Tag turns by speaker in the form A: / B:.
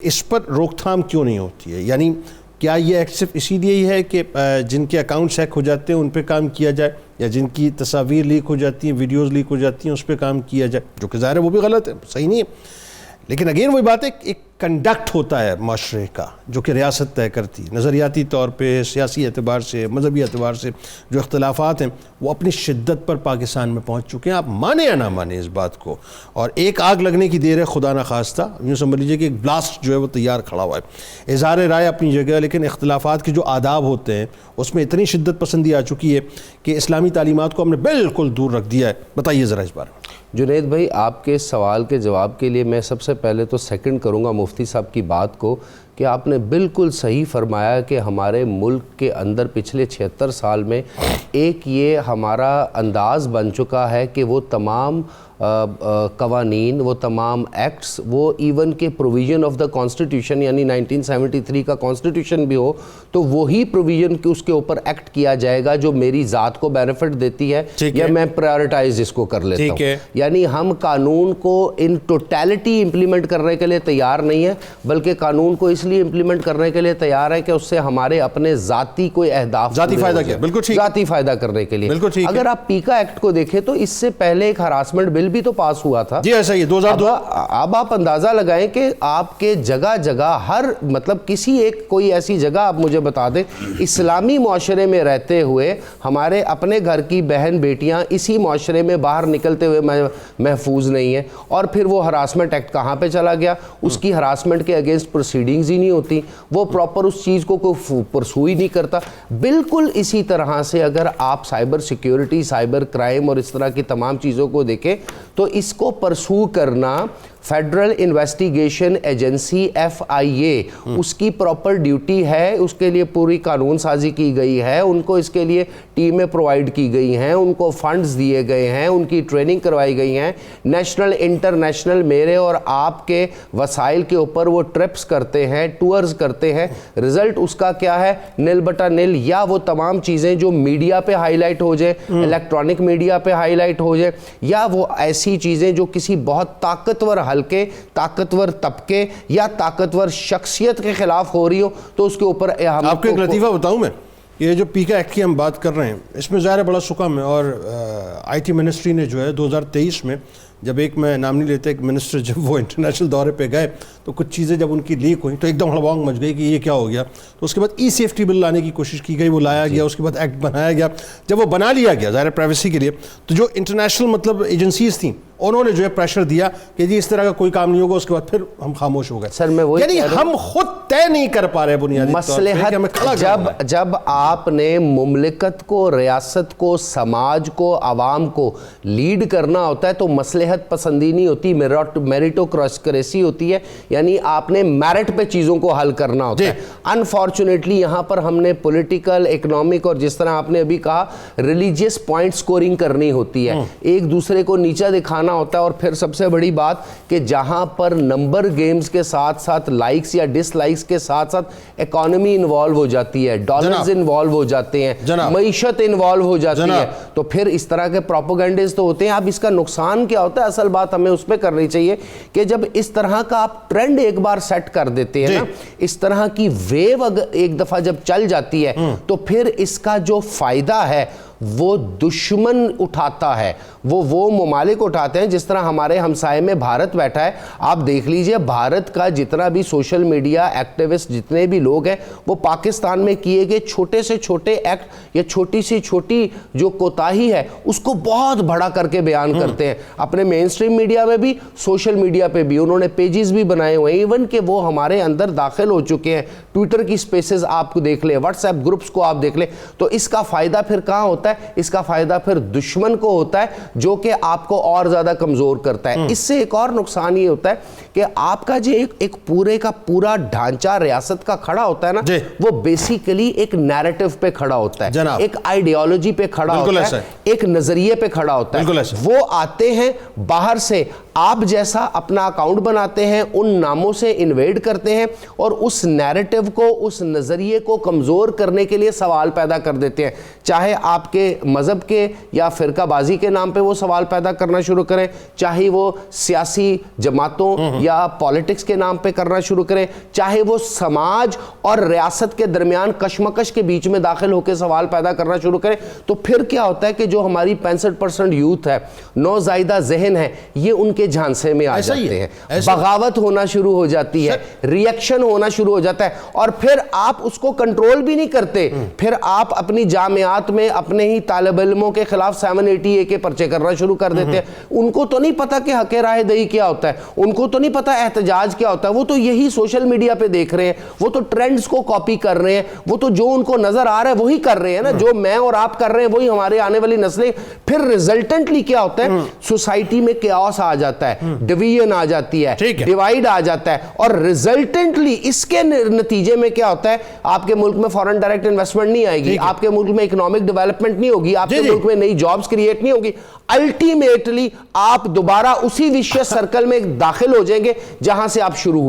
A: اس پر روک تھام کیوں نہیں ہوتی ہے؟ یعنی کیا یہ ایکٹ صرف اسی لیے ہی ہے کہ جن کے اکاؤنٹس ہیک ہو جاتے ہیں ان پہ کام کیا جائے، یا جن کی تصاویر لیک ہو جاتی ہیں، ویڈیوز لیک ہو جاتی ہیں، اس پہ کام کیا جائے، جو کہ ظاہر ہے وہ بھی غلط ہے، صحیح نہیں ہے. لیکن اگین وہی بات ہے، ایک کنڈکٹ ہوتا ہے معاشرے کا جو کہ ریاست طے کرتی ہے. نظریاتی طور پہ، سیاسی اعتبار سے، مذہبی اعتبار سے جو اختلافات ہیں وہ اپنی شدت پر پاکستان میں پہنچ چکے ہیں. آپ مانیں یا نہ مانیں اس بات کو، اور ایک آگ لگنے کی دیر ہے خدا نخواستہ، یوں سمجھ لیجیے کہ ایک بلاسٹ جو ہے وہ تیار کھڑا ہوا ہے. اظہار رائے اپنی جگہ، لیکن اختلافات کے جو آداب ہوتے ہیں اس میں اتنی شدت پسندی آ چکی ہے کہ اسلامی تعلیمات کو ہم نے بالکل دور رکھ دیا ہے. بتائیے ذرا اس بارے میں.
B: جنید بھائی، آپ کے سوال کے جواب کے لیے میں سب سے پہلے تو سیکنڈ کروں گا مفتی صاحب کی بات کو کہ آپ نے بالکل صحیح فرمایا کہ ہمارے ملک کے اندر پچھلے 76 سال میں ایک یہ ہمارا انداز بن چکا ہے کہ وہ تمام قوانین، وہ تمام ایکٹس، وہ ایون کے پروویژن آف دا کانسٹیٹیوشن، یعنی 1973 کا کانسٹیٹیوشن بھی ہو تو وہی پروویژن کہ اس کے اوپر ایکٹ کیا جائے گا جو میری ذات کو بینیفٹ دیتی ہے یا میں پرائرٹائز اس کو کر لیتا ہوں. یعنی ہم قانون کو ان ٹوٹیلٹی امپلیمنٹ کرنے کے لیے تیار نہیں ہے، بلکہ قانون کو اس لیے امپلیمنٹ کرنے کے لیے تیار ہے کہ اس سے ہمارے اپنے ذاتی کوئی اہداف،
A: ذاتی فائدہ کیا، بالکل ٹھیک،
B: ذاتی فائدہ کرنے کے لیے. اگر آپ پیکا ایکٹ کو دیکھیں تو اس سے پہلے ایک ہراسمنٹ بل بھی تو پاس ہوا تھا.
A: جی ایسا ہی 2002.
B: اب آپ اندازہ لگائیں کہ آپ کے جگہ جگہ ہر مطلب کسی ایک کوئی ایسی جگہ آپ مجھے بتا دیں اسلامی معاشرے میں رہتے ہوئے ہمارے اپنے گھر کی بہن بیٹیاں اسی معاشرے میں باہر نکلتے ہوئے محفوظ نہیں ہیں. اور پھر وہ ہراسمنٹ ایکٹ کہاں پہ چلا گیا؟ اس کی ہراسمنٹ کے اگینسٹ پروسیڈنگز ہی نہیں ہوتی، وہ پراپر اس چیز کو کوئی پرسو ہی نہیں کرتا. بالکل اسی طرح سے اگر آپ سائبر سیکیورٹی، سائبر کرائم اور اس طرح کی تمام چیزوں کو دیکھیں تو اس کو پرسو کرنا فیڈرل انویسٹیگیشن ایجنسی FIA اس کی پراپر ڈیوٹی ہے. اس کے لیے پوری قانون سازی کی گئی ہے، ان کو اس کے لیے ٹیمیں پرووائڈ کی گئی ہیں، ان کو فنڈز دیے گئے ہیں، ان کی ٹریننگ کروائی گئی ہیں. نیشنل انٹرنیشنل میرے اور آپ کے وسائل کے اوپر وہ ٹرپس کرتے ہیں، ٹورز کرتے ہیں. رزلٹ اس کا کیا ہے؟ نل بٹا نل. یا وہ تمام چیزیں جو میڈیا پہ ہائی لائٹ ہو جائے، الیکٹرانک میڈیا پہ ہائی لائٹ ہو جائے، یا وہ ایسی چیزیں جو کسی بہت طاقتور حلقے، طاقتور طبقے یا طاقتور شخصیت کے خلاف ہو رہی ہو تو اس کے اوپر
A: آپ کو ایک لطیفہ بتاؤں میں. یہ جو پیکا ایکٹ کی ہم بات کر رہے ہیں اس میں ظاہر بڑا سکم ہے، اور IT منسٹری نے جو ہے 2023 میں جب ایک میں نام نہیں لیتے ایک منسٹر جب وہ انٹرنیشنل دورے پہ گئے تو کچھ چیزیں جب ان کی لیک ہوئیں تو ایک دم ہڑبانگ مچ گئی کہ یہ کیا ہو گیا. تو اس کے بعد سیفٹی بل لانے کی کوشش کی گئی، وہ لایا گیا، اس کے بعد ایکٹ بنایا گیا. جب وہ بنا لیا گیا ظاہر پرائیویسی کے لیے تو جو انٹرنیشنل مطلب ایجنسیز تھیں انہوں نے جو ہے پریشر دیا کہ جی اس طرح کا کوئی کام نہیں ہوگا. اس کے بعد پھر ہم خاموش ہو گئے.
B: سر میں وہی
A: یعنی ہم خود طے نہیں کر پا رہے بنیادی
B: مصلحت. جب آپ نے مملکت کو، ریاست کو، سماج کو، عوام کو لیڈ کرنا ہوتا ہے تو مصلحت پسندی نہیں ہوتی، میریٹوکریسی ہوتی ہے. یعنی آپ نے میرٹ پہ چیزوں کو حل کرنا ہوتا ہے. انفارچونیٹلی یہاں پر ہم نے پولیٹیکل، اکنامک اور جس طرح آپ نے ابھی کہا ریلیجیس پوائنٹ سکورنگ کرنی ہوتی ہے، ایک دوسرے کو نیچا دکھانا ہوتا ہے. اور پھر سب سے بڑی بات کہ جہاں پر نمبر گیمز کے ساتھ ساتھ لائکس یا ڈس لائکس کے ساتھ ساتھ اکانومی انوالو ہو جاتی ہے، ڈالرز انوالو ہو جاتے ہیں، معیشت انوالو ہو جاتی ہے، تو پھر اس طرح کے پروپیگنڈز تو ہوتے ہیں. اب اس کا نقصان کیا ہوتا ہے؟ اصل بات ہمیں اس پہ کرنی چاہیے کہ جب اس طرح کا آپ ٹرینڈ ایک بار سیٹ کر دیتے ہیں نا، اس طرح کی ویو ایک دفعہ جب چل جاتی ہے تو پھر اس کا جو فائدہ ہے وہ دشمن اٹھاتا ہے، وہ ممالک اٹھاتے ہیں. جس طرح ہمارے ہمسائے میں بھارت بیٹھا ہے، آپ دیکھ لیجئے بھارت کا جتنا بھی سوشل میڈیا ایکٹیوسٹ جتنے بھی لوگ ہیں وہ پاکستان میں کیے گئے چھوٹے سے چھوٹے ایکٹ یا چھوٹی سے چھوٹی جو کوتاہی ہے اس کو بہت بڑا کر کے بیان کرتے ہیں. اپنے مین سٹریم میڈیا میں بھی، سوشل میڈیا پہ بھی انہوں نے پیجز بھی بنائے ہوئے ہیں، ایون کہ وہ ہمارے اندر داخل ہو چکے ہیں. ٹویٹر کی سپیسز آپ کو دیکھ لیں، واٹس ایپ گروپس کو آپ دیکھ لیں. تو اس کا فائدہ پھر کہاں ہوتا ہے؟ اس کا فائدہ پھر دشمن کو ہوتا ہے جو کہ آپ کو اور زیادہ کمزور کرتا ہے. اس سے ایک اور نقصان یہ ہوتا ہے کہ آپ کا جو ایک پورے کا پورا ڈھانچہ ریاست کا کھڑا ہوتا ہے نا، وہ بیسیکلی ایک نیریٹو پہ کھڑا ہوتا ہے، ایک آئیڈیالوجی پہ کھڑا ہوتا ہے، ایک نظریے پہ کھڑا ہوتا ہے. وہ آتے ہیں باہر سے، آپ جیسا اپنا اکاؤنٹ بناتے ہیں، ان ناموں سے انویڈ کرتے ہیں اور اس نیریٹو کو، اس نظریے کو کمزور کرنے کے لیے سوال پیدا کر دیتے ہیں. چاہے آپ کے کے مذہب کے یا فرقہ بازی کے نام پہ وہ سوال پیدا کرنا شروع کریں، چاہے وہ سیاسی جماعتوں یا پالیٹکس کے نام پہ کرنا شروع کریں، چاہے وہ سماج اور ریاست کے درمیان کشمکش کے بیچ میں داخل ہو کے سوال پیدا کرنا شروع کریں، تو پھر کیا ہوتا ہے کہ جو ہماری 65% یوتھ ہے، نوزائیدہ ذہن ہے، یہ ان کے جھانسے میں آ جاتے ہیں، بغاوت ہونا شروع ہو جاتی ہے، ریئیکشن ہونا شروع ہو جاتا ہے، اور پھر آپ اس کو کنٹرول بھی نہیں کرتے، پھر آپ اپنی جامعات میں اپنے ہی طالب علموں کے خلاف 780A کے پرچے کرنا شروع کر دیتے ہیں۔ ان کو تو نہیں پتا کہ حق رائے دہی کیا ہوتا ہے، ان کو تو نہیں پتا احتجاج کیا ہوتا ہے، وہ تو یہی سوشل میڈیا پہ دیکھ رہے ہیں، وہ تو ٹرینڈز کو کاپی کر رہے ہیں، وہ تو جو ان کو نظر آ رہا ہے وہی کر رہے ہیں نا، جو میں اور آپ کر رہے ہیں وہی ہمارے آنے والی نسلیں۔ پھر ریزلٹنٹلی کیا ہوتا ہے، سوسائٹی میں کیاس آ جاتا ہے، ڈویژن آ جاتی ہے، ڈیوائیڈ آ جاتا ہے، اور ریزلٹنٹلی اس کے نتیجے میں کیا ہوتا ہے، آپ کے ملک میں فورن ڈائریکٹ انویسٹمنٹ نہیں آئے گی، آپ کے ملک میں اکنامک ڈیولپمنٹ نہیں ہوگی، آپ کے ملک میں نئی جابز کریٹ نہیں ہوگی، الٹیمیٹلی آپ دوبارہ اسی وشیس سرکل میں داخل ہو جائیں گے جہاں سے آپ شروع ہوئے۔